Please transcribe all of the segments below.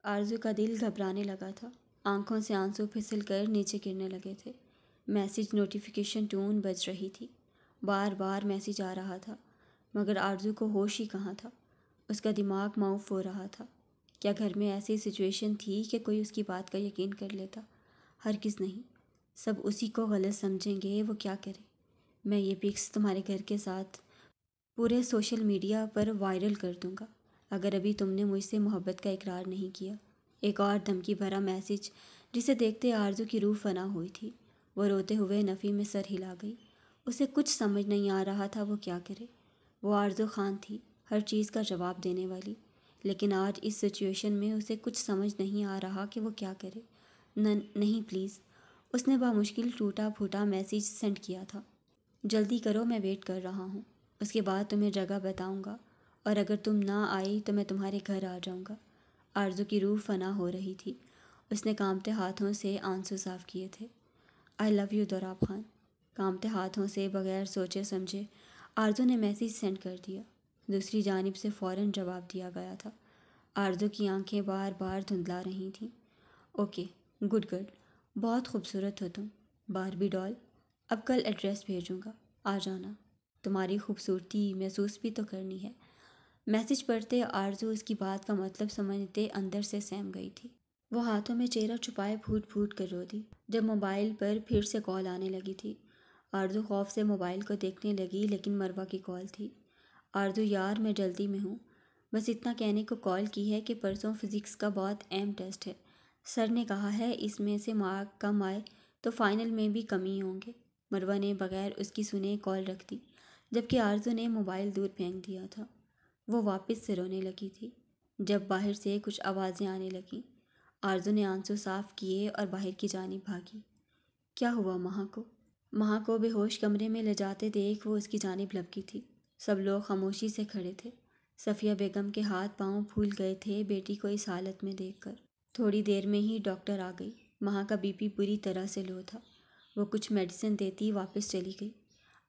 آرزو کا دل گھبرانے لگا تھا، آنکھوں سے آنسو پھسل کر نیچے گرنے لگے تھے۔ میسیج نوٹیفیکیشن ٹون بج رہی تھی، بار بار میسیج آ رہا تھا، مگر آرزو کو ہوش ہی کہاں تھا۔ اس کا دماغ معاف ہو رہا تھا۔ کیا گھر میں ایسی سچویشن تھی کہ کوئی اس کی بات کا یقین کر لیتا؟ ہرگز نہیں۔ سب اسی کو غلط سمجھیں گے، وہ کیا کرے؟ میں یہ پکس تمہارے گھر کے ساتھ پورے سوشل میڈیا پر وائرل کر دوں گا اگر ابھی تم نے مجھ سے محبت کا اقرار نہیں کیا۔ ایک اور دھمکی بھرا میسیج جسے دیکھتے آرزو کی روح فنا ہوئی تھی۔ وہ روتے ہوئے نفی میں سر ہلا گئی۔ اسے کچھ سمجھ نہیں آ رہا تھا وہ کیا کرے۔ وہ آرزو خان تھی، ہر چیز کا جواب دینے والی، لیکن آج اس سچویشن میں اسے کچھ سمجھ نہیں آ رہا کہ وہ کیا کرے۔ نہیں پلیز، اس نے بامشکل ٹوٹا پھوٹا میسیج سینڈ کیا تھا۔ جلدی کرو، میں ویٹ کر رہا ہوں۔ اس کے بعد تمہیں جگہ بتاؤں گا، اور اگر تم نہ آئی تو میں تمہارے گھر آ جاؤں گا۔ آرزو کی روح فنا ہو رہی تھی۔ اس نے کانپتے ہاتھوں سے آنسو صاف کیے تھے۔ آئی لو یو دوراب خان۔ کانپتے ہاتھوں سے بغیر سوچے سمجھے آرزو نے میسیج سینڈ کر دیا۔ دوسری جانب سے فوراً جواب دیا گیا تھا۔ آرزو کی آنکھیں بار بار دھندلا رہی تھیں۔ اوکے، گڈ گرل، بہت خوبصورت ہو تم، باربی ڈال۔ اب کل ایڈریس بھیجوں گا، آ جانا۔ تمہاری خوبصورتی محسوس بھی تو کرنی ہے۔ میسیج پڑھتے آرزو اس کی بات کا مطلب سمجھتے اندر سے سہم گئی تھی۔ وہ ہاتھوں میں چہرہ چھپائے پھوٹ پھوٹ کر رو دی جب موبائل پر پھر سے کال آنے لگی تھی۔ آرزو خوف سے موبائل کو دیکھنے لگی، لیکن مروہ کی کال تھی۔ آرزو یار، میں جلدی میں ہوں، بس اتنا کہنے کو کال کی ہے کہ پرسوں فزکس کا بہت اہم ٹیسٹ ہے۔ سر نے کہا ہے اس میں سے مارک کم آئے تو فائنل میں بھی کم ہی ہوں گے۔ مروہ نے بغیر اس کی سنے کال رکھ دی، جبکہ آرزو نے موبائل دور پھینک دیا تھا۔ وہ واپس سے رونے لگی تھی جب باہر سے کچھ آوازیں آنے لگیں۔ آرزو نے آنسو صاف کیے اور باہر کی جانب بھاگی۔ کیا ہوا مہا کو؟ مہا کو بے ہوش کمرے میں لے جاتے دیکھ وہ اس کی جانب لپکی تھی۔ سب لوگ خاموشی سے کھڑے تھے۔ صفیہ بیگم کے ہاتھ پاؤں پھول گئے تھے بیٹی کو اس حالت میں دیکھ کر۔ تھوڑی دیر میں ہی ڈاکٹر آ گئی۔ مہا کا بی پی بری طرح سے لو تھا۔ وہ کچھ میڈیسن دیتی واپس چلی گئی۔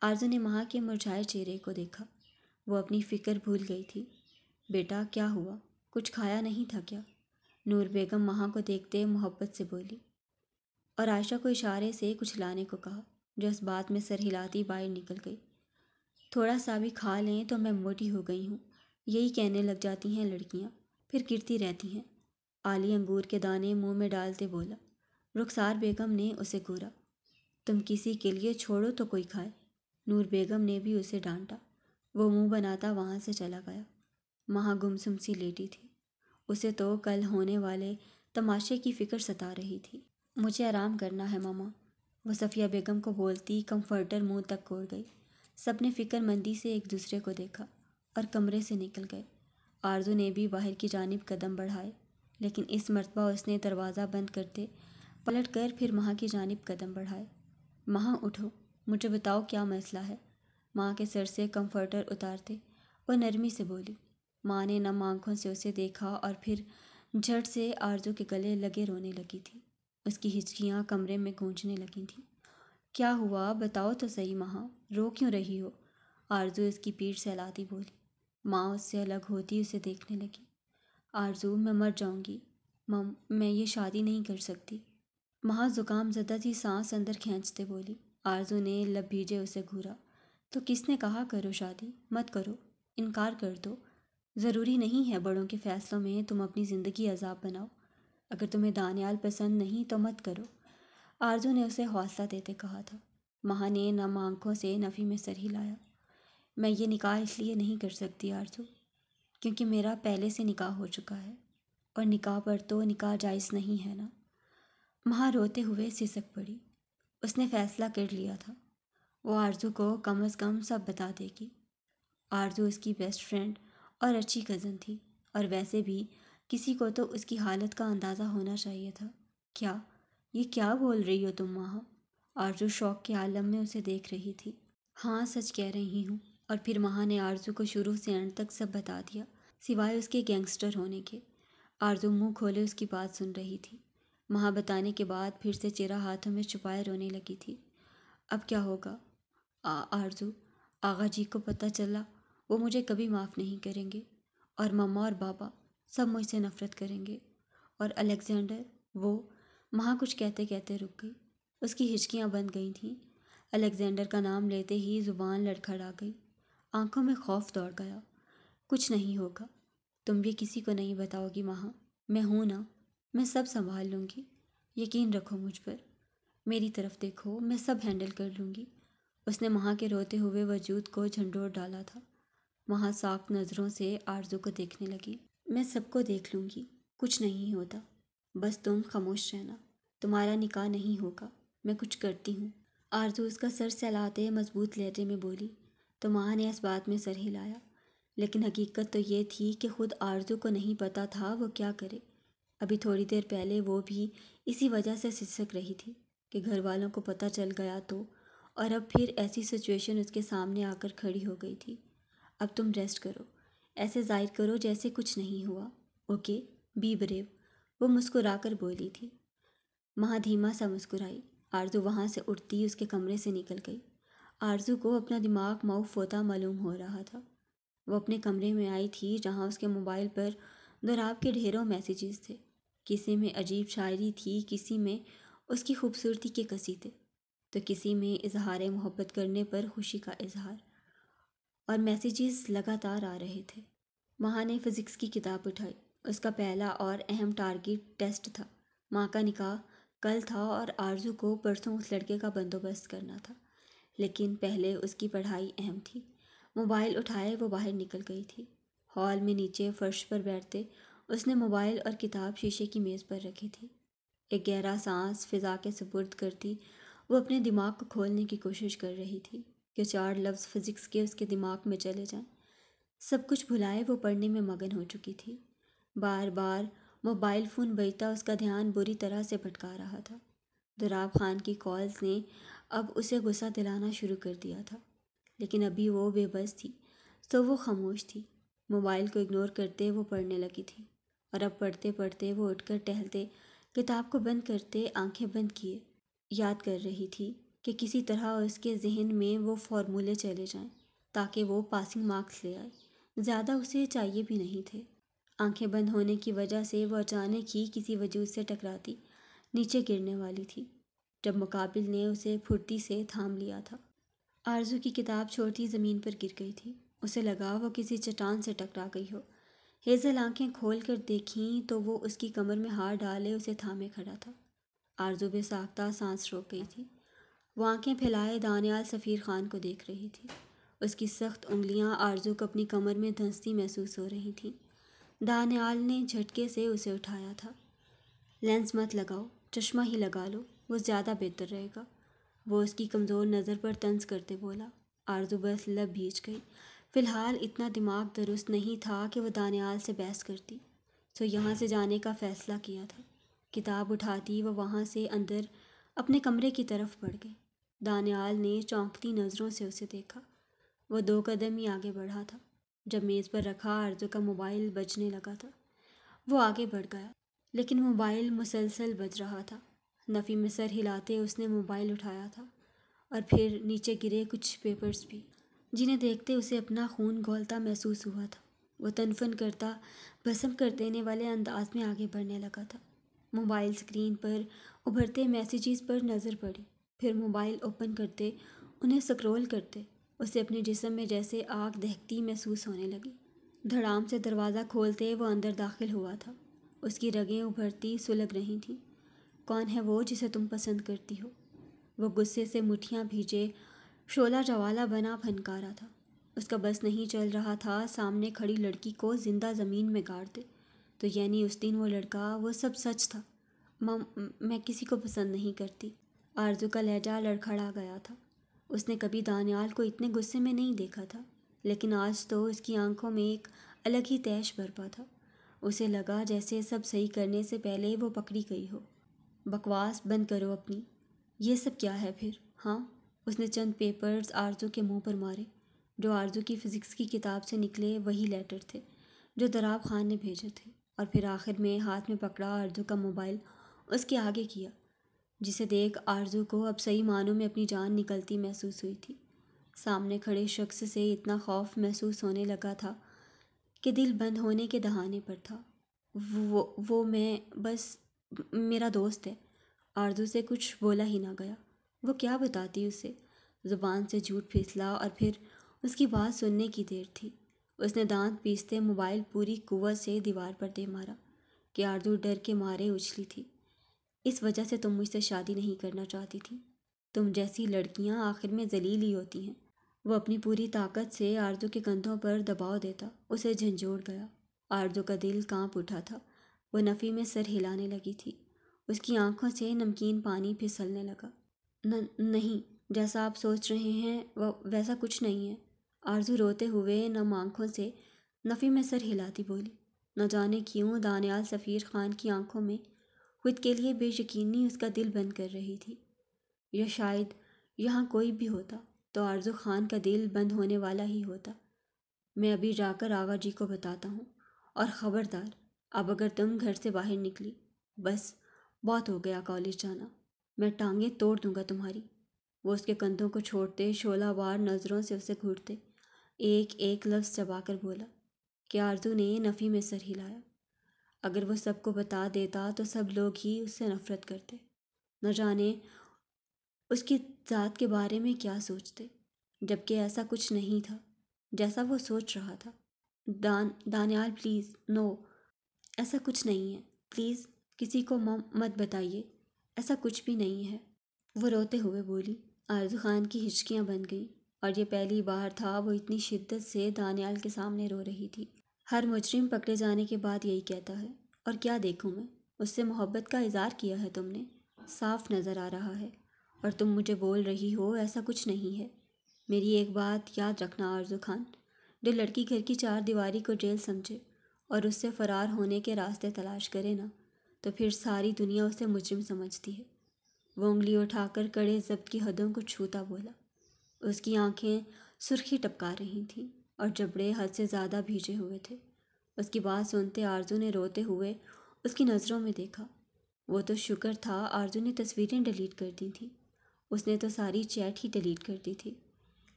آرزو نے مہا کے مرجھائے چہرے کو دیکھا۔ وہ اپنی فکر بھول گئی تھی۔ بیٹا کیا ہوا؟ کچھ کھایا نہیں تھا کیا؟ نور بیگم مہا کو دیکھتے محبت سے بولی، اور عائشہ کو اشارے سے کچھ لانے کو کہا، جو اس بات میں سر ہلاتی باہر نکل گئی۔ تھوڑا سا بھی کھا لیں تو میں موٹی ہو گئی ہوں، یہی کہنے لگ جاتی ہیں لڑکیاں، پھر گرتی رہتی ہیں۔ عالی انگور کے دانے منہ میں ڈالتے بولا۔ رخسار بیگم نے اسے گورا۔ تم کسی کے لیے چھوڑو تو کوئی کھائے۔ نور بیگم نے بھی اسے ڈانٹا۔ وہ منہ بناتا وہاں سے چلا گیا۔ مہا گمسم سی لیٹی تھی۔ اسے تو کل ہونے والے تماشے کی فکر ستا رہی تھی۔ مجھے آرام کرنا ہے ماما، وہ صفیہ بیگم کو بولتی کمفرٹر منہ تک کوڑ گئی۔ سب نے فکر مندی سے ایک دوسرے کو دیکھا اور کمرے سے نکل گئے۔ آرزو نے بھی باہر کی جانب قدم بڑھائے، لیکن اس مرتبہ اس نے دروازہ بند کرتے پلٹ کر پھر مہا کی جانب قدم بڑھائے۔ مہا اٹھو، مجھے بتاؤ کیا مسئلہ ہے؟ ماں کے سر سے کمفرٹر اتارتے وہ نرمی سے بولی۔ ماں نے نم آنکھوں سے اسے دیکھا اور پھر جھٹ سے آرزو کے گلے لگے رونے لگی تھی۔ اس کی ہچکیاں کمرے میں گونجنے لگی تھیں۔ کیا ہوا بتاؤ تو صحیح مہا، رو کیوں رہی ہو؟ آرزو اس کی پیٹھ سہلاتی بولی۔ ماں اس سے الگ ہوتی اسے دیکھنے لگی۔ آرزو، میں مر جاؤں گی، میں یہ شادی نہیں کر سکتی۔ مہا زکام زدہ سی سانس اندر کھینچتے بولی۔ آرزو نے لب بھیجے اسے گھورا۔ تو کس نے کہا کرو شادی؟ مت کرو، انکار کر دو۔ ضروری نہیں ہے بڑوں کے فیصلوں میں تم اپنی زندگی عذاب بناؤ۔ اگر تمہیں دانیال پسند نہیں تو مت کرو، آرزو نے اسے حوصلہ دیتے کہا تھا۔ مہا نے نم آنکھوں سے نفی میں سر ہلایا۔ میں یہ نکاح اس لیے نہیں کر سکتی آرزو، کیونکہ میرا پہلے سے نکاح ہو چکا ہے، اور نکاح پر تو نکاح جائز نہیں ہے نا۔ مہا روتے ہوئے سسک پڑی۔ اس نے فیصلہ کر لیا تھا، وہ آرزو کو کم از کم سب بتا دے گی۔ آرزو اس کی بیسٹ فرینڈ اور اچھی کزن تھی، اور ویسے بھی کسی کو تو اس کی حالت کا اندازہ ہونا چاہیے تھا۔ یہ کیا بول رہی ہو تم مہا؟ آرزو شوق کے عالم میں اسے دیکھ رہی تھی۔ ہاں سچ کہہ رہی ہوں۔ اور پھر مہا نے آرزو کو شروع سے اینڈ تک سب بتا دیا، سوائے اس کے گینگسٹر ہونے کے۔ آرزو منہ کھولے اس کی بات سن رہی تھی۔ مہا بتانے کے بعد پھر سے چہرہ ہاتھوں میں چھپائے رونے لگی تھی۔ اب کیا ہوگا آرزو؟ آغا جی کو پتہ چلا وہ مجھے کبھی معاف نہیں کریں گے، اور مما اور بابا سب مجھ سے نفرت کریں گے، اور الیگزینڈر، وہ ماں کچھ کہتے کہتے رک گئی۔ اس کی ہچکیاں بند گئی تھیں۔ الیگزینڈر کا نام لیتے ہی زبان لڑکھڑا گئی، آنکھوں میں خوف دوڑ گیا۔ کچھ نہیں ہوگا، تم بھی کسی کو نہیں بتاؤ گی ماں، میں ہوں نا، میں سب سنبھال لوں گی، یقین رکھو مجھ پر، میری طرف دیکھو، میں سب ہینڈل کر لوں گی۔ اس نے ماں کے روتے ہوئے وجود کو جھنڈوڑ ڈالا تھا۔ ماں ساکت نظروں سے آرزو کو دیکھنے لگی۔ میں سب کو دیکھ لوں گی، کچھ نہیں ہوتا، بس تم خاموش رہنا، تمہارا نکاح نہیں ہوگا، میں کچھ کرتی ہوں۔ آرزو اس کا سر سہلاتے مضبوط لہجے میں بولی تو ماں نے اس بات میں سر ہلایا، لیکن حقیقت تو یہ تھی کہ خود آرزو کو نہیں پتہ تھا وہ کیا کرے۔ ابھی تھوڑی دیر پہلے وہ بھی اسی وجہ سے سسک رہی تھی کہ گھر والوں کو پتہ چل گیا تو، اور اب پھر ایسی سچویشن اس کے سامنے آ کر کھڑی ہو گئی تھی۔ اب تم ریسٹ کرو، ایسے ظاہر کرو جیسے کچھ نہیں ہوا، اوکے، بی بریو، وہ مسکرا کر بولی تھی۔ ماں دھیما سا مسکرائی۔ آرزو وہاں سے اٹھتی اس کے کمرے سے نکل گئی۔ آرزو کو اپنا دماغ معاف ہوتا معلوم ہو رہا تھا۔ وہ اپنے کمرے میں آئی تھی جہاں اس کے موبائل پر دوراب کے ڈھیروں میسیجز تھے۔ کسی میں عجیب شاعری تھی، کسی میں اس کی خوبصورتی کے قصیدے، تو کسی میں اظہار محبت کرنے پر خوشی کا اظہار، اور میسیجز لگاتار آ رہے تھے۔ ماں نے فزکس کی کتاب اٹھائی۔ اس کا پہلا اور اہم ٹارگٹ ٹیسٹ تھا۔ ماں کا نکاح کل تھا اور آرزو کو پرسوں اس لڑکے کا بندوبست کرنا تھا، لیکن پہلے اس کی پڑھائی اہم تھی۔ موبائل اٹھائے وہ باہر نکل گئی تھی۔ ہال میں نیچے فرش پر بیٹھتے اس نے موبائل اور کتاب شیشے کی میز پر رکھی تھی۔ ایک گہرا سانس فضا کے سپرد کرتی وہ اپنے دماغ کو کھولنے کی کوشش کر رہی تھی کہ 4 لفظ فزکس کے اس کے دماغ میں چلے جائیں۔ سب کچھ بھلائے وہ پڑھنے میں مگن ہو چکی تھی۔ بار بار موبائل فون بجتا اس کا دھیان بری طرح سے بھٹکا رہا تھا۔ دوراب خان کی کالز نے اب اسے غصہ دلانا شروع کر دیا تھا، لیکن ابھی وہ بے بس تھی، تو وہ خاموش تھی۔ موبائل کو اگنور کرتے وہ پڑھنے لگی تھی، اور اب پڑھتے پڑھتے وہ اٹھ کر ٹہلتے، کتاب کو بند کرتے آنکھیں بند کیے یاد کر رہی تھی کہ کسی طرح اس کے ذہن میں وہ فارمولے چلے جائیں تاکہ وہ پاسنگ مارکس لے آئے۔ زیادہ اسے چاہیے بھی نہیں تھے۔ آنکھیں بند ہونے کی وجہ سے وہ اچانک ہی کسی وجود سے ٹکراتی نیچے گرنے والی تھی، جب مقابل نے اسے پھرتی سے تھام لیا تھا۔ آرزو کی کتاب چھوڑتی زمین پر گر گئی تھی۔ اسے لگا وہ کسی چٹان سے ٹکرا گئی ہو۔ ہیزل آنکھیں کھول کر دیکھیں تو وہ اس کی کمر میں ہاتھ ڈالے اسے تھامے کھڑا تھا۔ آرزو بے ساختہ سانس روک گئی تھی۔ وہ آنکھیں پھیلائے دانیال سفیر خان کو دیکھ رہی تھی۔ اس کی سخت انگلیاں آرزو کو اپنی کمر میں دھنستی محسوس ہو رہی تھیں۔ دانیال نے جھٹکے سے اسے اٹھایا تھا۔ لینس مت لگاؤ، چشمہ ہی لگا لو، وہ زیادہ بہتر رہے گا، وہ اس کی کمزور نظر پر طنز کرتے بولا۔ آرزو بس لب بھیج گئی۔ فی الحال اتنا دماغ درست نہیں تھا کہ وہ دانیال سے بحث کرتی، تو یہاں سے جانے کا فیصلہ کیا تھا۔ کتاب اٹھاتی وہ وہاں سے اندر اپنے کمرے کی طرف بڑھ گئی۔ دانیال نے چونکتی نظروں سے اسے دیکھا۔ وہ 2 قدم ہی آگے بڑھا تھا جب میز پر رکھا آرزو کا موبائل بجنے لگا تھا۔ وہ آگے بڑھ گیا، لیکن موبائل مسلسل بج رہا تھا۔ نفی میں سر ہلاتے اس نے موبائل اٹھایا تھا، اور پھر نیچے گرے کچھ پیپرز بھی، جنہیں دیکھتے اسے اپنا خون گھولتا محسوس ہوا تھا۔ وہ تنفن کرتا بھسم کر دینے والے انداز میں آگے بڑھنے لگا تھا۔ موبائل اسکرین پر ابھرتے میسیجز پر نظر پڑی، پھر موبائل اوپن کرتے انہیں سکرول کرتے اسے اپنے جسم میں جیسے آگ دہکتی محسوس ہونے لگی۔ دھڑام سے دروازہ کھولتے وہ اندر داخل ہوا تھا۔ اس کی رگیں ابھرتی سلگ رہی تھیں۔ کون ہے وہ جسے تم پسند کرتی ہو؟ وہ غصے سے مٹھیاں بھیجے شعلہ جوالا بنا پھنکارا تھا۔ اس کا بس نہیں چل رہا تھا سامنے کھڑی لڑکی کو زندہ زمین میں گاڑ دے، تو یعنی اس دن وہ لڑکا، وہ سب سچ تھا۔ میں کسی کو پسند نہیں کرتی۔ آرزو کا لہجہ لڑکھڑا گیا تھا۔ اس نے کبھی دانیال کو اتنے غصے میں نہیں دیکھا تھا، لیکن آج تو اس کی آنکھوں میں ایک الگ ہی تیش برپا تھا۔ اسے لگا جیسے سب صحیح کرنے سے پہلے وہ پکڑی گئی ہو۔ بکواس بند کرو اپنی، یہ سب کیا ہے پھر؟ ہاں؟ اس نے چند پیپرز آرزو کے منہ پر مارے۔ جو آرزو کی فزکس کی کتاب سے نکلے وہی لیٹر تھے جو دوراب خان نے بھیجے تھے، اور پھر آخر میں ہاتھ میں پکڑا آرزو کا موبائل اس کے آگے کیا، جسے دیکھ آرزو کو اب صحیح معنوں میں اپنی جان نکلتی محسوس ہوئی تھی۔ سامنے کھڑے شخص سے اتنا خوف محسوس ہونے لگا تھا کہ دل بند ہونے کے دہانے پر تھا۔ وہ میں بس میرا دوست ہے۔ آرزو سے کچھ بولا ہی نہ گیا۔ وہ کیا بتاتی اسے؟ زبان سے جھوٹ پھسلا اور پھر اس کی بات سننے کی دیر تھی۔ اس نے دانت پیستے موبائل پوری قوت سے دیوار پر دے مارا کہ آرزو ڈر کے مارے اچھلی تھی۔ اس وجہ سے تم مجھ سے شادی نہیں کرنا چاہتی تھی۔ تم جیسی لڑکیاں آخر میں ذلیل ہی ہوتی ہیں۔ وہ اپنی پوری طاقت سے آرزو کے کندھوں پر دباؤ دیتا، اسے جھنجھوڑ گیا۔ آرزو کا دل کانپ اٹھا تھا۔ وہ نفی میں سر ہلانے لگی تھی۔ اس کی آنکھوں سے نمکین پانی پھسلنے لگا۔ نہیں، جیسا آپ سوچ رہے ہیں ویسا کچھ نہیں ہے۔ آرزو روتے ہوئے نم آنکھوں سے نفی میں سر ہلاتی بولی۔ نہ جانے کیوں دانیال سفیر خان کی آنکھوں میں خود کے لیے بے یقینی اس کا دل بند کر رہی تھی۔ یا شاید یہاں کوئی بھی ہوتا تو آرزو خان کا دل بند ہونے والا ہی ہوتا۔ میں ابھی جا کر آغا جی کو بتاتا ہوں، اور خبردار اب اگر تم گھر سے باہر نکلی، بس بہت ہو گیا کالج جانا، میں ٹانگیں توڑ دوں گا تمہاری۔ وہ اس کے کندھوں کو چھوڑتے شعلہ وار نظروں سے اسے گھورتے ایک ایک لفظ چبا کر بولا کہ آرزو نے نفی میں سر ہلایا۔ اگر وہ سب کو بتا دیتا تو سب لوگ ہی اس سے نفرت کرتے، نہ جانے اس کی ذات کے بارے میں کیا سوچتے، جبکہ ایسا کچھ نہیں تھا جیسا وہ سوچ رہا تھا۔ دانیال پلیز، نو، ایسا کچھ نہیں ہے، پلیز کسی کو مت بتائیے، ایسا کچھ بھی نہیں ہے۔ وہ روتے ہوئے بولی۔ آرزو خان کی ہچکیاں بن گئیں، اور یہ پہلی بار تھا وہ اتنی شدت سے دانیال کے سامنے رو رہی تھی۔ ہر مجرم پکڑے جانے کے بعد یہی کہتا ہے، اور کیا دیکھوں میں؟ اس سے محبت کا اظہار کیا ہے تم نے، صاف نظر آ رہا ہے، اور تم مجھے بول رہی ہو ایسا کچھ نہیں ہے۔ میری ایک بات یاد رکھنا آرزو خان، جو لڑکی گھر کی چار دیواری کو جیل سمجھے اور اس سے فرار ہونے کے راستے تلاش کرے نا، تو پھر ساری دنیا اسے مجرم سمجھتی ہے۔ وہ انگلی اٹھا کر کڑے ضبط کی حدوں کو چھوتا بولا۔ اس کی آنکھیں سرخی ٹپکا رہی تھیں اور جبڑے حد سے زیادہ بھیجے ہوئے تھے۔ اس کی بات سنتے آرزو نے روتے ہوئے اس کی نظروں میں دیکھا۔ وہ تو شکر تھا آرزو نے تصویریں ڈیلیٹ کر دی تھیں، اس نے تو ساری چیٹ ہی ڈیلیٹ کر دی تھی،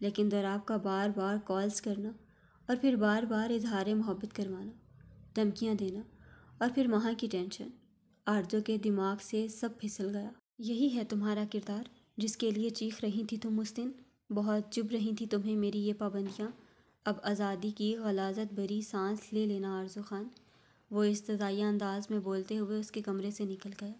لیکن دراف کا بار بار کالز کرنا اور پھر بار بار اظہار محبت کروانا، دھمکیاں دینا، اور پھر وہاں کی ٹینشن، آرزو کے دماغ سے سب پھسل گیا۔ یہی ہے تمہارا کردار جس کے لیے چیخ رہی تھی تم اس دن؟ بہت چبھ رہی تھی تمہیں میری یہ پابندیاں؟ اب آزادی کی غلاظت بھری سانس لے لینا آرزو خان۔ وہ استدعائیہ انداز میں بولتے ہوئے اس کے کمرے سے نکل گیا۔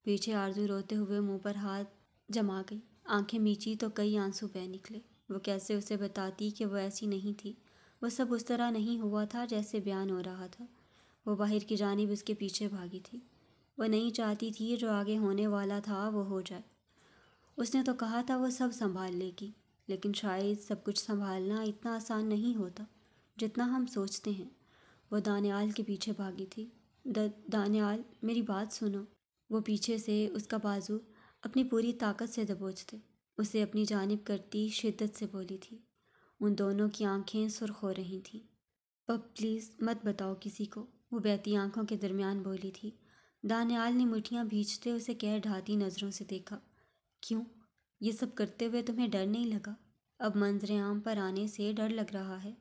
پیچھے آرزو روتے ہوئے منہ پر ہاتھ جما گئی، آنکھیں میچی تو کئی آنسو بہہ نکلے۔ وہ کیسے اسے بتاتی کہ وہ ایسی نہیں تھی، وہ سب اس طرح نہیں ہوا تھا جیسے بیان ہو رہا تھا۔ وہ باہر کی جانب اس کے پیچھے بھاگی تھی۔ وہ نہیں چاہتی تھی جو آگے ہونے والا تھا وہ ہو جائے۔ اس نے تو کہا تھا وہ سب سنبھال لے گی، لیکن شاید سب کچھ سنبھالنا اتنا آسان نہیں ہوتا جتنا ہم سوچتے ہیں۔ وہ دانیال کے پیچھے بھاگی تھی۔ دانیال، میری بات سنو۔ وہ پیچھے سے اس کا بازو اپنی پوری طاقت سے دبوچتے اسے اپنی جانب کرتی شدت سے بولی تھی۔ ان دونوں کی آنکھیں سرخ ہو رہی تھیں۔ پلیز مت بتاؤ کسی کو، وہ بہتی آنکھوں کے درمیان بولی تھی۔ دانیال نے مٹھیاں بھیجتے اسے کہہ ڈھاتی نظروں سے دیکھا۔ کیوں؟ یہ سب کرتے ہوئے تمہیں ڈر نہیں لگا؟ اب منظر عام پر آنے سے ڈر لگ رہا ہے؟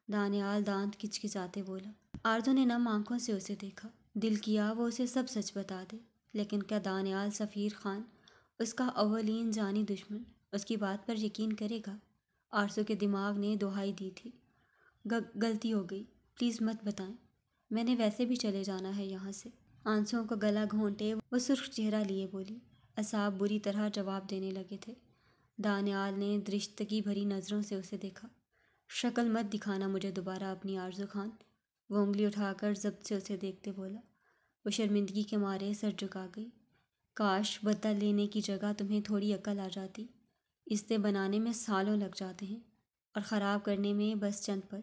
دانیال دانت کچکچاتے بولا۔ آرزو نے نم آنکھوں سے اسے دیکھا۔ دل کیا وہ اسے سب سچ بتا دے، لیکن کیا دانیال سفیر خان، اس کا اولین جانی دشمن، اس کی بات پر یقین کرے گا؟ آرزو کے دماغ نے دہائی دی تھی، غلطی ہو گئی، پلیز مت بتائیں، میں نے ویسے بھی چلے جانا ہے یہاں سے۔ آنسوؤں کو گلا گھونٹے وہ سرخ چہرہ لیے بولی۔ اعصاب بری طرح جواب دینے لگے تھے۔ دانیال نے درشتگی بھری نظروں سے اسے دیکھا۔ شکل مت دکھانا مجھے دوبارہ اپنی آرزو خان، وہ انگلی اٹھا کر ضبط سے اسے دیکھتے بولا۔ وہ شرمندگی کے مارے سر جھکا گئی۔ کاش بدلہ لینے کی جگہ تمہیں تھوڑی عقل آ جاتی۔ رشتے بنانے میں سالوں لگ جاتے ہیں اور خراب کرنے میں بس چند پل۔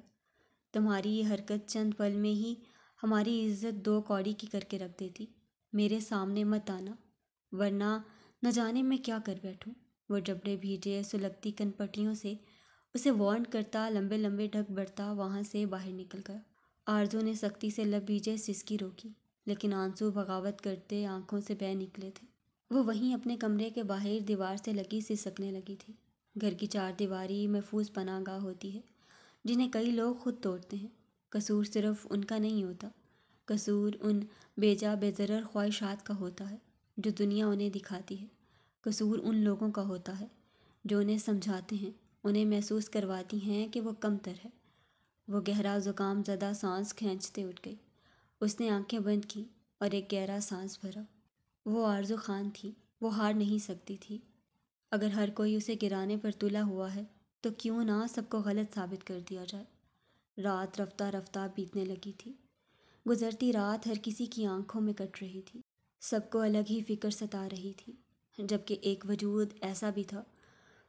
تمہاری یہ حرکت چند پل میں ہی ہماری عزت دو کوڑی کی کر کے رکھ دیتی۔ میرے سامنے مت آنا، ورنہ نہ جانے میں کیا کر بیٹھوں۔ وہ جبڑے بھیجے سلگتی کن پٹیوں سے اسے وارن کرتا لمبے لمبے ڈھک بڑھتا وہاں سے باہر نکل گیا۔ آرزو نے سختی سے لب بھیجے سسکی روکی، لیکن آنسو بغاوت کرتے آنکھوں سے بہہ نکلے تھے۔ وہ وہیں اپنے کمرے کے باہر دیوار سے لگی سسکنے لگی تھی۔ گھر کی چار دیواری محفوظ پناہ گاہ ہوتی ہے جنہیں کئی لوگ خود توڑتے ہیں۔ قصور صرف ان کا نہیں ہوتا، قصور ان بیجا بے ضرر خواہشات کا ہوتا ہے جو دنیا انہیں دکھاتی ہے۔ قصور ان لوگوں کا ہوتا ہے جو انہیں سمجھاتے ہیں، انہیں محسوس کرواتی ہیں کہ وہ کم تر ہے۔ وہ گہرا زکام زدہ سانس کھینچتے اٹھ گئی۔ اس نے آنکھیں بند کی اور ایک گہرا سانس بھرا۔ وہ آرزو خان تھی، وہ ہار نہیں سکتی تھی۔ اگر ہر کوئی اسے گرانے پر تلا ہوا ہے تو کیوں نہ سب کو غلط ثابت کر دیا جائے۔ رات رفتہ رفتہ بیتنے لگی تھی۔ گزرتی رات ہر کسی کی آنکھوں میں کٹ رہی تھی۔ سب کو الگ ہی فکر ستا رہی تھی، جبکہ ایک وجود ایسا بھی تھا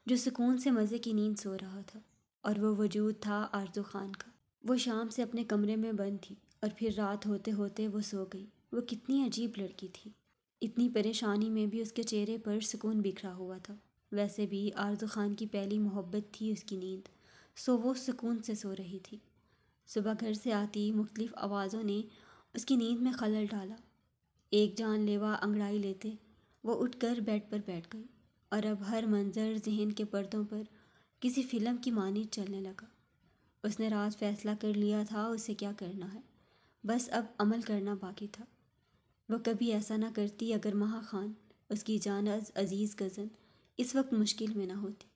جو سکون سے مزے کی نیند سو رہا تھا، اور وہ وجود تھا آرزو خان کا۔ وہ شام سے اپنے کمرے میں بند تھی اور پھر رات ہوتے ہوتے وہ سو گئی۔ وہ کتنی عجیب لڑکی تھی، اتنی پریشانی میں بھی اس کے چہرے پر سکون بکھرا ہوا تھا۔ ویسے بھی آرزو خان کی پہلی محبت تھی اس کی نیند، سو وہ سکون سے سو رہی تھی۔ صبح گھر سے آتی مختلف آوازوں نے اس کی نیند میں خلل ڈالا۔ ایک جان لیوا انگڑائی لیتے وہ اٹھ کر بیڈ پر بیٹھ گئی، اور اب ہر منظر ذہن کے پردوں پر کسی فلم کی مانند چلنے لگا۔ اس نے رات فیصلہ کر لیا تھا اسے کیا کرنا ہے، بس اب عمل کرنا باقی تھا۔ وہ کبھی ایسا نہ کرتی اگر مہا خان، اس کی جان عزیز کزن، اس وقت مشکل میں نہ ہوتی۔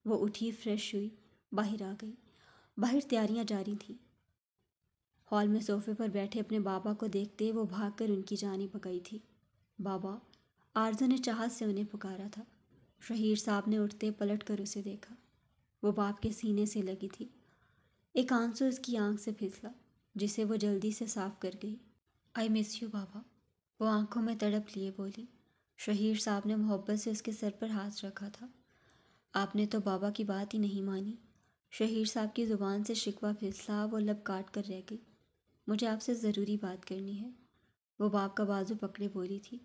وہ اٹھی، فریش ہوئی، باہر آ گئی۔ باہر تیاریاں جاری تھیں۔ ہال میں صوفے پر بیٹھے اپنے بابا کو دیکھتے وہ بھاگ کر ان کی جانب گئی تھی۔ بابا، آرزو نے چاہت سے انہیں پکارا تھا۔ شہیر صاحب نے اٹھتے پلٹ کر اسے دیکھا۔ وہ باپ کے سینے سے لگی تھی۔ ایک آنسو اس کی آنکھ سے پھسلا، جسے وہ جلدی سے صاف کر گئی۔ آئی مس یو بابا، وہ آنکھوں میں تڑپ لیے بولی۔ شہیر صاحب نے محبت سے اس کے سر پر ہاتھ رکھا تھا۔ آپ نے تو بابا کی بات ہی نہیں مانی۔ شہیر صاحب کی زبان سے شکوہ پھسلا، وہ لب کاٹ کر رہ گئی۔ مجھے آپ سے ضروری بات کرنی ہے، وہ باپ کا بازو پکڑے بولی تھی۔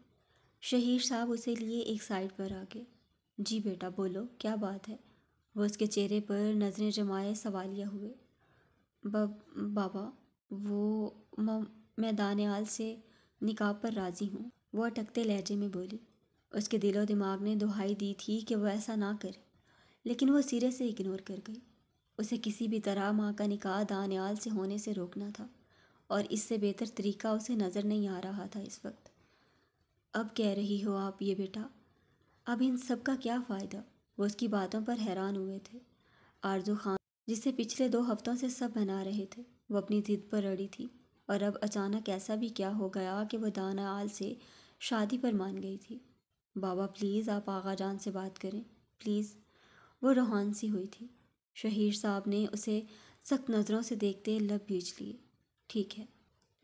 شہیر صاحب اسے لیے ایک سائڈ پر آ گئے۔ جی بیٹا بولو، کیا بات ہے؟ وہ اس کے چہرے پر نظریں جمائے سوالیہ ہوئے۔ بابا، میں دانیال سے نکاح پر راضی ہوں، وہ اٹکتے لہجے میں بولی۔ اس کے دل و دماغ نے دہائی دی تھی کہ وہ ایسا نہ کرے، لیکن وہ سرے سے اگنور کر گئی۔ اسے کسی بھی طرح ماں کا نکاح دانیال سے ہونے سے روکنا تھا، اور اس سے بہتر طریقہ اسے نظر نہیں آ رہا تھا اس وقت۔ اب کہہ رہی ہو آپ یہ بیٹا؟ اب ان سب کا کیا فائدہ؟ وہ اس کی باتوں پر حیران ہوئے تھے۔ آرزو خان، جسے پچھلے 2 ہفتوں سے سب بنا رہے تھے، وہ اپنی ضد پر اڑی تھی، اور اب اچانک ایسا بھی کیا ہو گیا کہ وہ دانیال سے شادی پر مان گئی تھی۔ بابا پلیز آپ آغا جان سے بات کریں، پلیز، وہ روحان سی ہوئی تھی۔ شہیر صاحب نے اسے سخت نظروں سے دیکھتے لب بھیج لیے۔ ٹھیک ہے،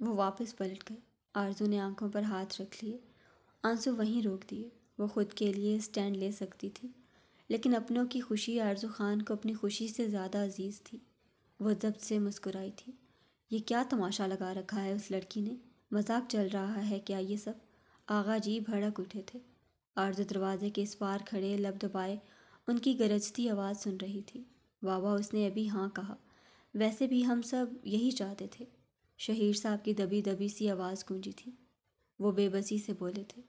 وہ واپس پلٹ گئے۔ آرزو نے آنکھوں پر ہاتھ رکھ لیے، آنسو وہیں روک دیے۔ وہ خود کے لیے سٹینڈ لے سکتی تھی، لیکن اپنوں کی خوشی آرزو خان کو اپنی خوشی سے زیادہ عزیز تھی۔ وہ ضبط سے مسکرائی تھی۔ یہ کیا تماشا لگا رکھا ہے اس لڑکی نے؟ مذاق چل رہا ہے کیا یہ سب؟ آغا جی بھڑک اٹھے تھے۔ آرزو دروازے کے اس پار کھڑے لب دبائے ان کی گرجتی آواز سن رہی تھی۔ بابا، اس نے ابھی ہاں کہا، ویسے بھی ہم سب یہی چاہتے تھے۔ شہیر صاحب کی دبی دبی سی آواز گونجی تھی۔ وہ بے بسی سے بولے تھے۔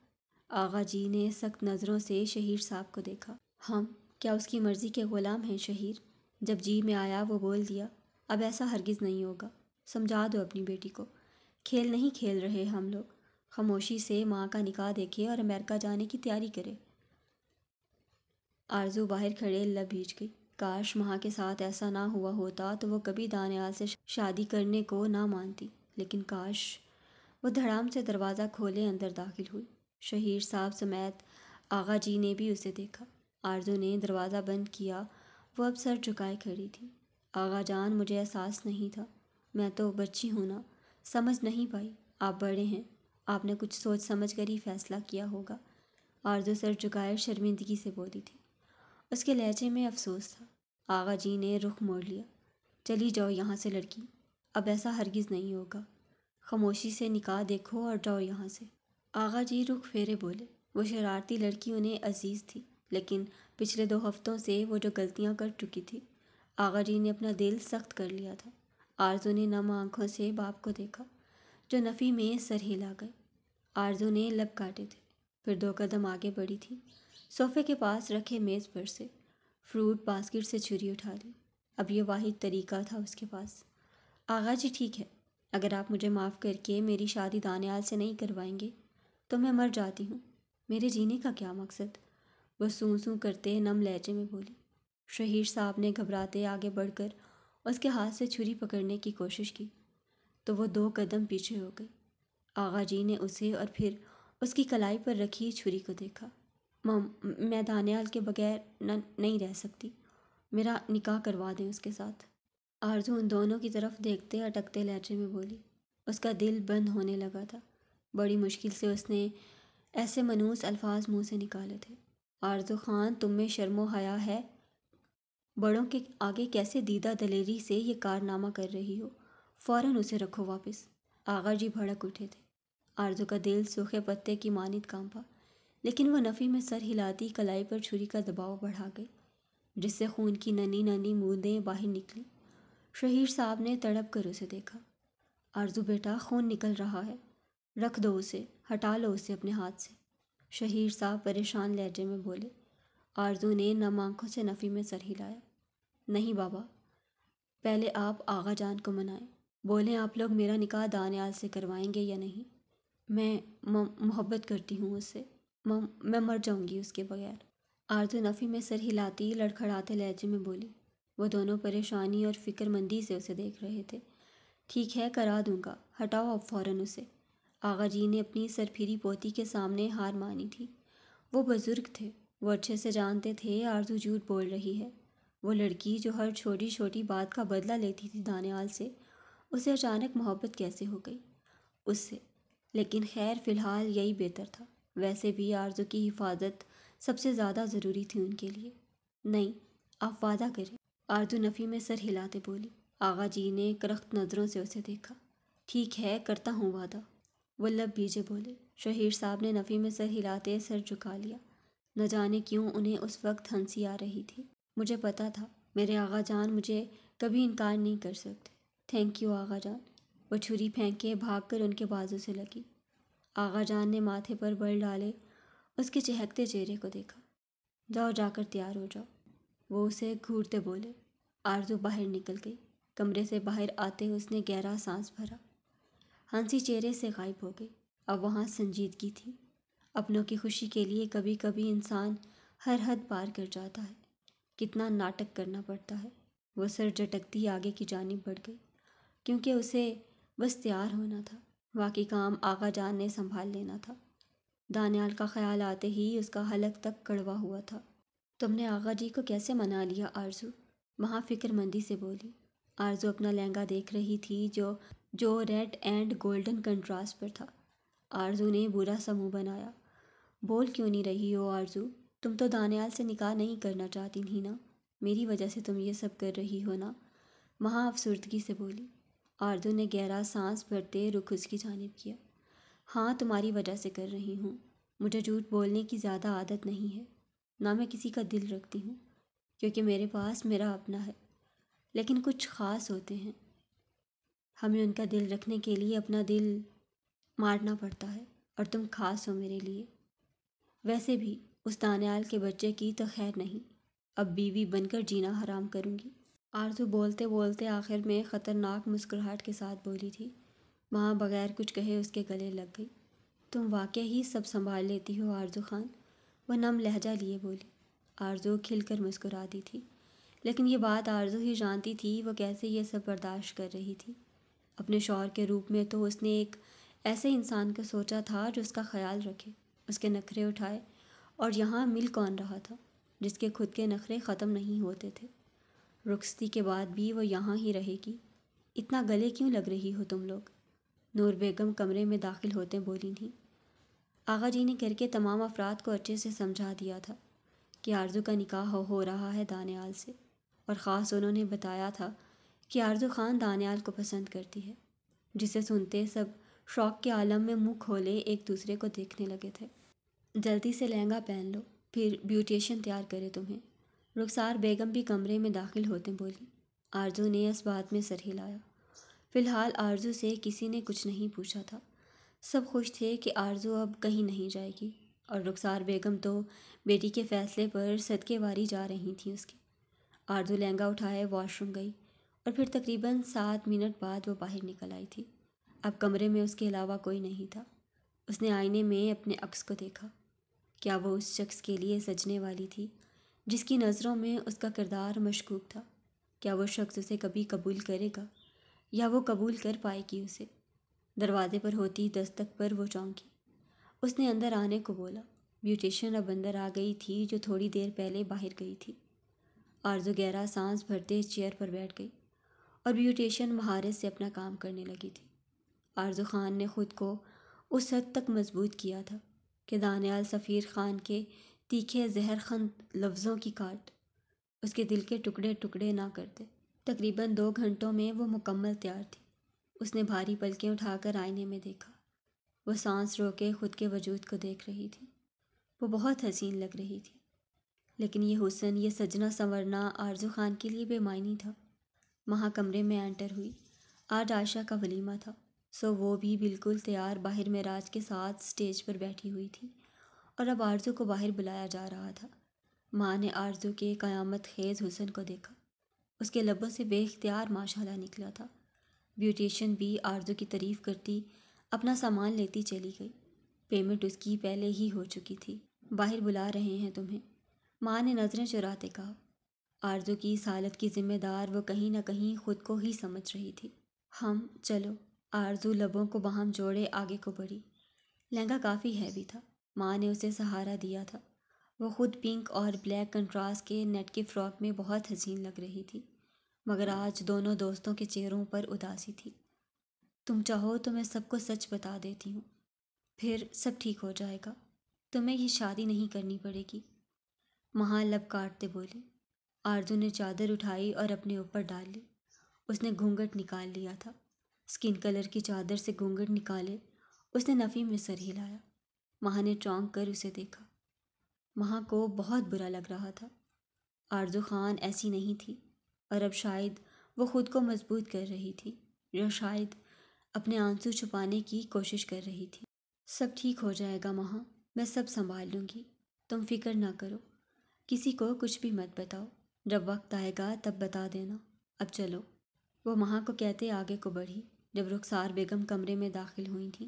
آغا جی نے سخت نظروں سے شہیر صاحب کو دیکھا۔ ہم کیا اس کی مرضی کے غلام ہیں شہیر؟ جب جی میں آیا وہ بول دیا۔ اب ایسا ہرگز نہیں ہوگا، سمجھا دو اپنی بیٹی کو۔ کھیل نہیں کھیل رہے ہم لوگ۔ خاموشی سے ماں کا نکاح دیکھے اور امریکہ جانے کی تیاری کرے۔ آرزو باہر کھڑے لب بھیج گئی۔ کاش ماں کے ساتھ ایسا نہ ہوا ہوتا تو وہ کبھی دانیال سے شادی کرنے کو نہ مانتی، لیکن کاش۔ وہ دھڑام سے دروازہ کھولے اندر داخل ہوئی۔ شہیر صاحب سمیت آغا جی نے بھی اسے دیکھا۔ آرزو نے دروازہ بند کیا، وہ اب سر جھکائے کھڑی تھی۔ آغا جان، مجھے احساس نہیں تھا، میں تو بچی ہوں نا، سمجھ نہیں پائی۔ آپ بڑے ہیں، آپ نے کچھ سوچ سمجھ کر ہی فیصلہ کیا ہوگا۔ آرزو سر جھکائے شرمندگی سے بولی تھی۔ اس کے لہجے میں افسوس تھا۔ آغا جی نے رخ موڑ لیا۔ چلی جاؤ یہاں سے لڑکی، اب ایسا ہرگز نہیں ہوگا۔ خاموشی سے نکاح دیکھو اور جاؤ یہاں سے۔ آغا جی رخ پھیرے بولے۔ وہ شرارتی لڑکی انہیں عزیز تھی، لیکن پچھلے 2 ہفتوں سے وہ جو غلطیاں کر چکی تھی، آغا جی نے اپنا دل سخت کر لیا تھا۔ آرزو نے نم آنکھوں سے باپ کو دیکھا، جو نفی میں سر ہلا گئے۔ آرزو نے لب کاٹے تھے، پھر 2 قدم آگے بڑھی تھی۔ صوفے کے پاس رکھے میز پر سے فروٹ باسکٹ سے چھری اٹھا لی۔ اب یہ واحد طریقہ تھا اس کے پاس۔ آغا جی ٹھیک ہے، اگر آپ مجھے معاف کر کے میری شادی دانیال سے نہیں کروائیں گے تو میں مر جاتی ہوں۔ میرے جینے کا کیا مقصد؟ وہ سوں سوں کرتے نم لہجے میں بولی۔ شہیر صاحب نے گھبراتے آگے بڑھ کر اس کے ہاتھ سے چھری پکڑنے کی کوشش کی تو وہ 2 قدم پیچھے ہو گئی۔ آغا جی نے اسے اور پھر اس کی کلائی پر رکھی چھری کو دیکھا۔ میں دانیال کے بغیر نہیں رہ سکتی، میرا نکاح کروا دیں اس کے ساتھ۔ آرزو ان دونوں کی طرف دیکھتے اٹکتے لہجے میں بولی۔ اس کا دل بند ہونے لگا تھا۔ بڑی مشکل سے اس نے ایسے منحوس الفاظ منہ سے نکالے تھے۔ آرزو خان، تم میں شرم و حیا ہے؟ بڑوں کے آگے کیسے دیدہ دلیری سے یہ کارنامہ کر رہی ہو؟ فوراً اسے رکھو واپس۔ آغا جی بھڑک اٹھے تھے۔ آرزو کا دل سوکھے پتے کی مانند کانپا، لیکن وہ نفی میں سر ہلاتی کلائی پر چھری کا دباؤ بڑھا گئی، جس سے خون کی ننھی ننھی بوندیں باہر نکلیں۔ شہیر صاحب نے تڑپ کر اسے دیکھا۔ آرزو بیٹا، خون نکل رہا ہے، رکھ دو اسے، ہٹا لو اسے اپنے ہاتھ سے، شہیر صاحب پریشان لہجے میں بولے۔ آرزو نے نم آنکھوں سے نفی میں سر ہلایا۔ نہیں بابا، پہلے آپ آغا جان کو منائیں، بولیں آپ لوگ میرا نکاح دانیال سے کروائیں گے یا نہیں؟ میں محبت کرتی ہوں اس سے، میں مر جاؤں گی اس کے بغیر۔ آرزو نفی میں سر ہلاتی لڑکھڑاتے لہجے میں بولی۔ وہ دونوں پریشانی اور فکر مندی سے اسے دیکھ رہے تھے۔ ٹھیک ہے، کرا دوں گا، ہٹاؤ اب فوراً اسے۔ آغا جی نے اپنی سرپھیری پوتی کے سامنے ہار مانی تھی۔ وہ بزرگ تھے، وہ اچھے سے جانتے تھے آرزو جھوٹ بول رہی ہے۔ وہ لڑکی جو ہر چھوٹی چھوٹی بات کا بدلہ لیتی تھی دانیال سے، اسے اچانک محبت کیسے ہو گئی اس سے؟ لیکن خیر، فی الحال یہی بہتر تھا۔ ویسے بھی آرزو کی حفاظت سب سے زیادہ ضروری تھی ان کے لیے۔ نہیں، آپ وعدہ کریں، آرزو نفی میں سر ہلاتے بولی۔ آغا جی نے کرخت نظروں سے اسے دیکھا۔ ٹھیک ہے، کرتا ہوں وعدہ، وہ لب بھیجے بولے۔ شہیر صاحب نے نفی میں سر ہلاتے سر جھکا لیا۔ نہ جانے کیوں انہیں اس وقت ہنسی آ رہی تھی۔ مجھے پتا تھا میرے آغا جان مجھے کبھی انکار نہیں کر سکتے۔ تھینک یو آغا جان۔ وہ چھری پھینکے بھاگ کر ان کے بازو سے لگی۔ آغا جان نے ماتھے پر بل ڈالے اس کے چہکتے چہرے کو دیکھا۔ جاؤ، جا کر تیار ہو جاؤ، وہ اسے گھورتے بولے۔ آرزو باہر نکل گئی۔ کمرے سے باہر آتے اس نے گہرا سانس بھرا۔ ہنسی چہرے سے غائب ہو گئی۔ اب وہاں سنجیدگی تھی۔ اپنوں کی خوشی کے لیے کبھی کبھی انسان ہر حد پار کر جاتا ہے، کتنا ناٹک کرنا پڑتا ہے۔ وہ سر جھٹکتی آگے کی جانب بڑھ گئی، کیونکہ اسے بس تیار ہونا تھا، باقی کام آغا جان نے سنبھال لینا تھا۔ دانیال کا خیال آتے ہی اس کا حلق تک کڑوا ہوا تھا۔ تم نے آغا جی کو کیسے منا لیا آرزو؟ وہاں فکر مندی سے بولی۔ آرزو اپنا لہنگا دیکھ رہی تھی جو ریڈ اینڈ گولڈن کنٹراسٹ پر تھا۔ آرزو نے برا سا منہ بنایا۔ بول کیوں نہیں رہی ہو آرزو؟ تم تو دانیال سے نکاح نہیں کرنا چاہتی تھی نا؟ میری وجہ سے تم یہ سب کر رہی ہو نا؟ وہاں افسردگی سے بولی۔ آرزو نے گہرا سانس بھرتے رخ اس کی جانب کیا۔ ہاں، تمہاری وجہ سے کر رہی ہوں۔ مجھے جھوٹ بولنے کی زیادہ عادت نہیں ہے، نہ میں کسی کا دل رکھتی ہوں، کیونکہ میرے پاس میرا اپنا ہے۔ لیکن کچھ خاص ہوتے ہیں، ہمیں ان کا دل رکھنے کے لیے اپنا دل مارنا پڑتا ہے، اور تم خاص ہو میرے لیے۔ ویسے بھی اس دانیال کے بچے کی تو خیر نہیں، اب بیوی بن کر جینا حرام کروں گی۔ آرزو بولتے بولتے آخر میں خطرناک مسکراہٹ کے ساتھ بولی تھی۔ وہاں بغیر کچھ کہے اس کے گلے لگ گئی۔ تم واقعی ہی سب سنبھال لیتی ہو آرزو خان، وہ نم لہجہ لیے بولی۔ آرزو کھل کر مسکراتی تھی، لیکن یہ بات آرزو ہی جانتی تھی وہ کیسے یہ سب برداشت کر رہی تھی۔ اپنے شوہر کے روپ میں تو اس نے ایک ایسے انسان کو سوچا تھا جو اس کا خیال رکھے، اس کے نخرے اٹھائے، اور یہاں مل کون رہا تھا جس کے خود کے نخرے ختم نہیں ہوتے تھے؟ رخصتی کے بعد بھی وہ یہاں ہی رہے گی۔ اتنا گلے کیوں لگ رہی ہو تم لوگ؟ نور بیگم کمرے میں داخل ہوتے بولی تھیں۔ آغا جی نے گھر کے تمام افراد کو اچھے سے سمجھا دیا تھا کہ آرزو کا نکاح ہو رہا ہے دانیال سے، اور خاص انہوں نے بتایا تھا کہ آرزو خان دانیال کو پسند کرتی ہے، جسے سنتے سب شوق کے عالم میں منہ کھولے ایک دوسرے کو دیکھنے لگے تھے۔ جلدی سے لہنگا پہن لو، پھر بیوٹیشین تیار کرے تمہیں۔ رخسار بیگم بھی کمرے میں داخل ہوتے بولی۔ آرزو نے اس بات میں سر ہلایا۔ فی الحال آرزو سے کسی نے کچھ نہیں پوچھا تھا، سب خوش تھے کہ آرزو اب کہیں نہیں جائے گی، اور رخسار بیگم تو بیٹی کے فیصلے پر صدقے واری جا رہی تھیں اس کے۔ آرزو لہنگا اٹھائے واش روم گئی، اور پھر تقریباً 7 منٹ بعد وہ باہر نکل آئی تھی۔ اب کمرے میں اس کے علاوہ کوئی نہیں تھا۔ اس نے آئینے میں اپنے عکس کو دیکھا۔ کیا وہ اس شخص کے لیے سجنے والی تھی جس کی نظروں میں اس کا کردار مشکوک تھا؟ کیا وہ شخص اسے کبھی قبول کرے گا یا وہ قبول کر پائے گی اسے؟ دروازے پر ہوتی دستک پر وہ چونکی۔ اس نے اندر آنے کو بولا۔ بیوٹیشین اب اندر آ گئی تھی جو تھوڑی دیر پہلے باہر گئی تھی۔ آرزو گہرا سانس بھرتے چیئر پر بیٹھ گئی اور بیوٹیشین مہارت سے اپنا کام کرنے لگی تھی۔ آرزو خان نے خود کو اس حد تک مضبوط کیا تھا کہ دانیال سفیر خان کے تیکھے زہر خند لفظوں کی کاٹ اس کے دل کے ٹکڑے ٹکڑے نہ کرتے۔ تقریباً 2 گھنٹوں میں وہ مکمل تیار تھی۔ اس نے بھاری پلکیں اٹھا کر آئینے میں دیکھا۔ وہ سانس روکے خود کے وجود کو دیکھ رہی تھی۔ وہ بہت حسین لگ رہی تھی، لیکن یہ حسن، یہ سجنا سنورنا آرزو خان کے لیے بے معنی تھا۔ مہا کمرے میں انٹر ہوئی۔ آج عائشہ کا ولیمہ تھا، سو وہ بھی بالکل تیار باہر معراج کے ساتھ اسٹیج پر بیٹھی ہوئی تھی اور اب آرزو کو باہر بلایا جا رہا تھا۔ ماں نے آرزو کے قیامت خیز حسن کو دیکھا۔ اس کے لبوں سے بے اختیار ماشاءاللہ نکلا تھا۔ بیوٹیشین بھی آرزو کی تعریف کرتی اپنا سامان لیتی چلی گئی۔ پیمنٹ اس کی پہلے ہی ہو چکی تھی۔ باہر بلا رہے ہیں تمہیں، ماں نے نظریں چراتے کہا۔ آرزو کی اس حالت کی ذمہ دار وہ کہیں نہ کہیں خود کو ہی سمجھ رہی تھی۔ ہم چلو۔ آرزو لبوں کو باہم جوڑے آگے کو بڑھی۔ لہنگا کافی ہیوی تھا۔ ماں نے اسے سہارا دیا تھا۔ وہ خود پنک اور بلیک کنٹراسٹ کے نیٹ کی فراک میں بہت حسین لگ رہی تھی، مگر آج دونوں دوستوں کے چہروں پر اداسی تھی۔ تم چاہو تو میں سب کو سچ بتا دیتی ہوں، پھر سب ٹھیک ہو جائے گا۔ تمہیں یہ شادی نہیں کرنی پڑے گی۔ مہا لب کاٹتے بولی۔ آرزو نے چادر اٹھائی اور اپنے اوپر ڈال لی۔ اس نے گھونگھٹ نکال لیا تھا۔ اسکن کلر کی چادر سے گھونگھٹ نکالے اس نے نفی میں سر ہلایا۔ مہا نے چونک کر اسے دیکھا۔ مہا کو بہت برا لگ رہا تھا۔ آرزو خان ایسی نہیں تھی، اور اب شاید وہ خود کو مضبوط کر رہی تھی یا شاید اپنے آنسو چھپانے کی کوشش کر رہی تھی۔ سب ٹھیک ہو جائے گا مہا، میں سب سنبھال لوں گی، تم فکر نہ کرو۔ کسی کو کچھ بھی مت بتاؤ، جب وقت آئے گا تب بتا دینا۔ اب چلو۔ وہ مہا کو کہتے آگے کو بڑھی۔ جب رخسار بیگم کمرے میں داخل ہوئی تھیں،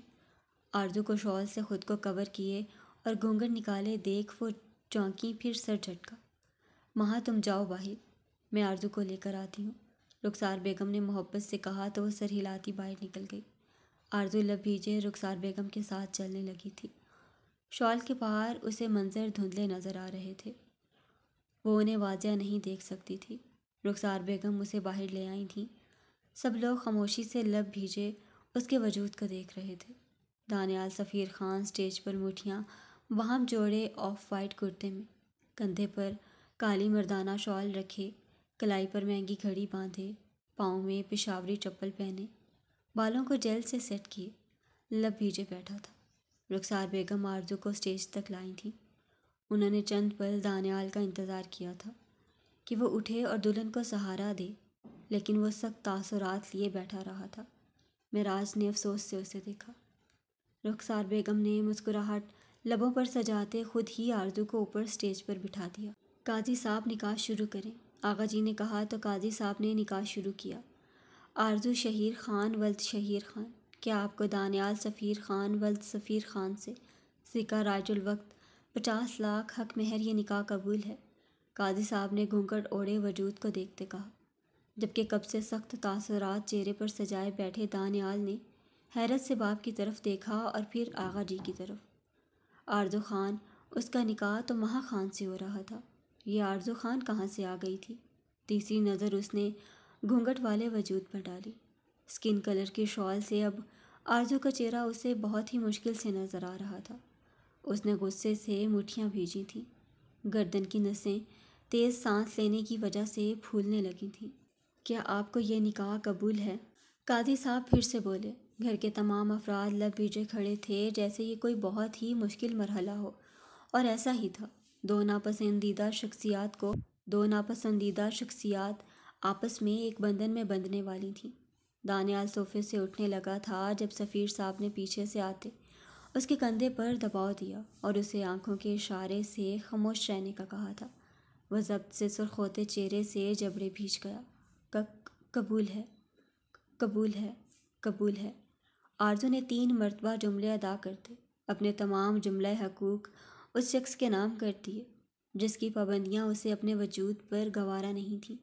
آرزو کو شال سے خود کو کور کیے اور گھونگھٹ نکالے دیکھ وہ چونکی، پھر سر جھٹکا۔ مہا تم جاؤ باہر، میں آرزو کو لے کر آتی ہوں، رخسار بیگم نے محبت سے کہا تو وہ سر ہلاتی باہر نکل گئی۔ آرزو لب بھیجے رخسار بیگم کے ساتھ چلنے لگی تھی۔ شال کے باہر اسے منظر دھندلے نظر آ رہے تھے، وہ انہیں واضح نہیں دیکھ سکتی تھی۔ رخسار بیگم اسے باہر لے آئی تھیں۔ سب لوگ خاموشی سے لب بھیجے اس کے وجود کو دیکھ رہے تھے۔ دانیال سفیر خان اسٹیج پر مٹھیاں باہم جوڑے آف وائٹ کرتے میں، کندھے پر کالی مردانہ شال رکھے، کلائی پر مہنگی گھڑی باندھے، پاؤں میں پشاوری چپل پہنے، بالوں کو جیل سے سیٹ کیے، لب بھیجے بیٹھا تھا۔ رخسار بیگم آرزو کو اسٹیج تک لائی تھیں۔ انہوں نے چند پل دانیال کا انتظار کیا تھا کہ وہ اٹھے اور دلہن کو سہارا دے، لیکن وہ سخت تاثرات لیے بیٹھا رہا تھا۔ معراج نے افسوس سے اسے دیکھا۔ رخسار بیگم نے مسکراہٹ لبوں پر سجاتے خود ہی آرزو کو اوپر اسٹیج پر بٹھا دیا۔ قاضی صاحب نکاح شروع کریں، آغا جی نے کہا تو قاضی صاحب نے نکاح شروع کیا۔ آرزو شہیر خان ولد شہیر خان، کیا آپ کو دانیال سفیر خان ولد سفیر خان سے سکہ راج الوقت 50 لاکھ حق مہر یہ نکاح قبول ہے؟ قاضی صاحب نے گھونگھٹ اوڑھے وجود کو دیکھتے کہا، جبکہ کب سے سخت تاثرات چہرے پر سجائے بیٹھے دانیال نے حیرت سے باپ کی طرف دیکھا اور پھر آغا جی کی طرف۔ آرزو خان، اس کا نکاح تو مہا خان سے ہو رہا تھا، یہ آرزو خان کہاں سے آ گئی تھی؟ تیسری نظر اس نے گھونگھٹ والے وجود پر ڈالی۔ اسکن کلر کی شال سے اب آرزو کا چہرہ اسے بہت ہی مشکل سے نظر آ رہا تھا۔ اس نے غصے سے مٹھیاں بھیجی تھیں، گردن کی نسیں تیز سانس لینے کی وجہ سے پھولنے لگی تھیں۔ کیا آپ کو یہ نکاح قبول ہے؟ قاضی صاحب پھر سے بولے۔ گھر کے تمام افراد لب بھیجے کھڑے تھے جیسے یہ کوئی بہت ہی مشکل مرحلہ ہو، اور ایسا ہی تھا۔ دو ناپسندیدہ شخصیات آپس میں ایک بندھن میں بندھنے والی تھیں۔ دانیال صوفے سے اٹھنے لگا تھا جب سفیر صاحب نے پیچھے سے آتے اس کے کندھے پر دباؤ دیا اور اسے آنکھوں کے اشارے سے خاموش رہنے کا کہا تھا۔ وہ ضبط سے سرخ ہوتے چہرے سے جبڑے بھیج گیا۔ قبول ہے، قبول ہے، قبول ہے۔ آرزو نے 3 مرتبہ جملے ادا کرتے اپنے تمام جملہ حقوق اس شخص کے نام کر دیے جس کی پابندیاں اسے اپنے وجود پر گوارا نہیں تھیں۔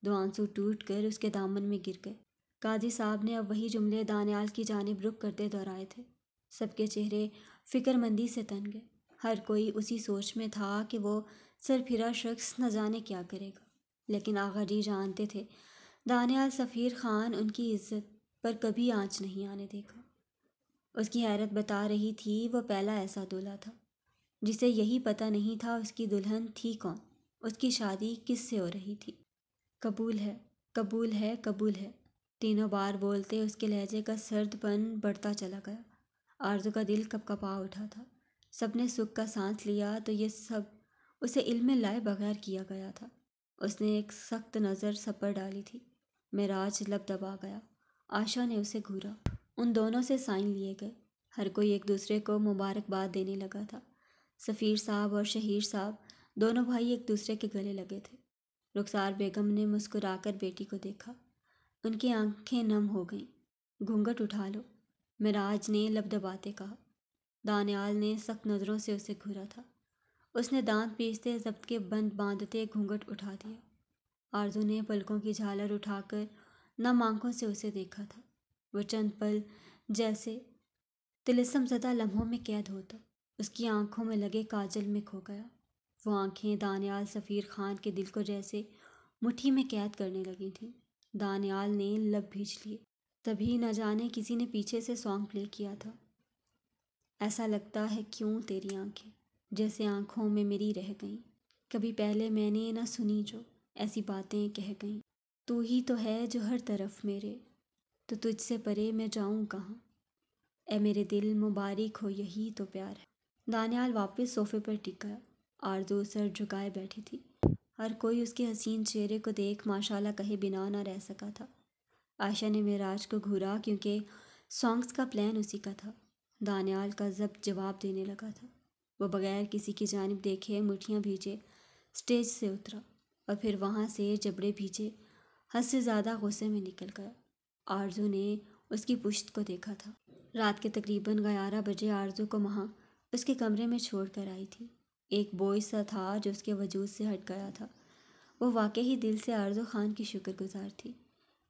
2 آنسو ٹوٹ کر اس کے دامن میں گر گئے۔ قاضی صاحب نے اب وہی جملے دانیال کی جانب رخ کرتے دہرائے تھے۔ سب کے چہرے فکر مندی سے تن گئے۔ ہر کوئی اسی سوچ میں تھا کہ وہ سرپھرا شخص نہ جانے کیا کرے گا، لیکن آغا جی جانتے تھے دانیال سفیر خان ان کی عزت پر کبھی آنچ نہیں آنے دے گا۔ اس کی حیرت بتا رہی تھی وہ پہلا ایسا دولہا تھا جسے یہی پتہ نہیں تھا اس کی دلہن تھی کون، اس کی شادی کس سے ہو رہی تھی۔ قبول ہے، قبول ہے، قبول ہے، تینوں بار بولتے اس کے لہجے کا سرد پن بڑھتا چلا گیا۔ آرزو کا دل کپ کپا اٹھا تھا۔ سب نے سکھ کا سانس لیا تو یہ سب اسے علم میں لائے بغیر کیا گیا تھا۔ اس نے ایک سخت نظر سب پر ڈالی تھی۔ معراج لب دبا گیا۔ آشا نے اسے گھورا۔ ان دونوں سے سائن لیے گئے۔ ہر کوئی ایک دوسرے کو مبارکباد دینے لگا تھا۔ سفیر صاحب اور شہیر صاحب دونوں بھائی ایک دوسرے کے گلے لگے تھے۔ رخسار بیگم نے مسکرا کر بیٹی کو دیکھا۔ ان کی آنکھیں نم ہو گئیں۔ گھونگھٹ اٹھا لو، معراج نے لب دباتے کہا۔ دانیال نے سخت نظروں سے اسے گھورا تھا۔ اس نے دانت پیستے ضبط کے بند باندھتے گھونگھٹ اٹھا دیا۔ آرزو نے پلکوں کی جھالر اٹھا کر نم آنکھوں سے اسے دیکھا تھا۔ وہ چند پل جیسے طلسم زدہ لمحوں میں قید ہوتا اس کی آنکھوں میں لگے کاجل میں کھو گیا۔ وہ آنکھیں دانیال سفیر خان کے دل کو جیسے مٹھی میں قید کرنے لگی تھیں۔ دانیال نے لب بھیج لیے۔ تبھی نہ جانے کسی نے پیچھے سے سانگ پلے کیا تھا۔ ایسا لگتا ہے کیوں تیری آنکھیں جیسے آنکھوں میں میری رہ گئیں، کبھی پہلے میں نے نہ سنی جو ایسی باتیں کہہ گئیں۔ تو ہی تو ہے جو ہر طرف میرے، تو تجھ سے پرے میں جاؤں کہاں، اے میرے دل مبارک ہو یہی تو پیار ہے۔ دانیال واپس صوفے پر ٹک گیا۔ آرزو سر جھکائے بیٹھی تھی۔ ہر کوئی اس کے حسین چہرے کو دیکھ ماشاءاللہ کہے بنا نہ رہ سکا تھا۔ عائشہ نے معراج کو گھورا کیونکہ سانگز کا پلان اسی کا تھا۔ دانیال کا ضبط جواب دینے لگا تھا۔ وہ بغیر کسی کی جانب دیکھے مٹھیاں بھیجے سٹیج سے اترا اور پھر وہاں سے جبڑے بھیجے حد سے زیادہ غصے میں نکل گیا۔ آرزو نے اس کی پشت کو دیکھا تھا۔ رات کے تقریباً 11 بجے آرزو کو وہاں اس کے کمرے میں چھوڑ کر آئی تھی۔ ایک بوجھ سا تھا جو اس کے وجود سے ہٹ گیا تھا۔ وہ واقعی دل سے آرزو خان کی شکر گزار تھی۔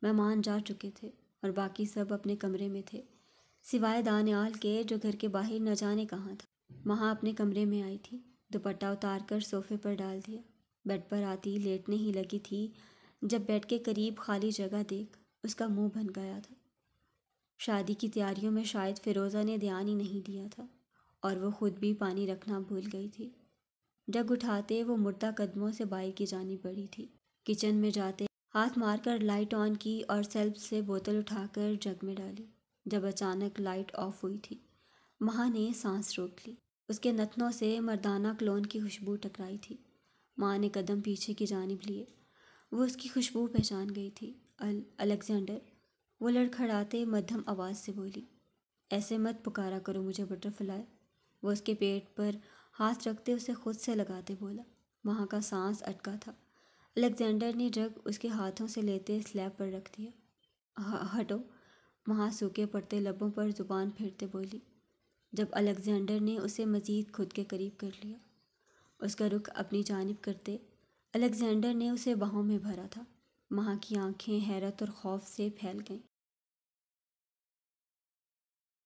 مہمان جا چکے تھے اور باقی سب اپنے کمرے میں تھے سوائے دانیال کے جو گھر کے باہر نہ جانے کہاں تھا۔ وہاں اپنے کمرے میں آئی تھی، دوپٹہ اتار کر صوفے پر ڈال دیا۔ بیڈ پر آتی لیٹنے ہی لگی تھی جب بیڈ کے قریب خالی جگہ دیکھ اس کا منہ بن گیا تھا۔ شادی کی تیاریوں میں شاید فیروزہ نے دھیان ہی نہیں دیا تھا اور وہ خود بھی پانی رکھنا بھول گئی تھی۔ جگ اٹھاتے وہ مردہ قدموں سے بائی کی جانب بڑھی تھی۔ کچن میں جاتے ہاتھ مار کر لائٹ آن کی اور سیلف سے بوتل اٹھا کر جگ میں ڈالی۔ جب اچانک لائٹ آف ہوئی تھی، ماں نے سانس روک لی۔ اس کے نتنوں سے مردانہ کلون کی خوشبو ٹکرائی تھی۔ ماں نے قدم پیچھے کی جانب لیے۔ وہ اس کی خوشبو پہچان گئی تھی۔ الیگزینڈر، وہ لڑکھڑاتے مدھم آواز سے بولی۔ ایسے مت پکارا کرو مجھے بٹر فلائی۔ وہ اس کے پیٹ پر ہاتھ رکھتے اسے خود سے لگاتے بولا۔ وہاں کا سانس اٹکا تھا۔ الیگزینڈر نے جگ اس کے ہاتھوں سے لیتے سلیب پر رکھ دیا۔ ہٹو، وہاں سوکھے پڑتے لبوں پر زبان پھیرتے بولی۔ جب الیگزینڈر نے اسے مزید خود کے قریب کر لیا، اس کا رخ اپنی جانب کرتے الیگزینڈر نے اسے باہوں میں بھرا تھا۔ ماں کی آنکھیں حیرت اور خوف سے پھیل گئیں۔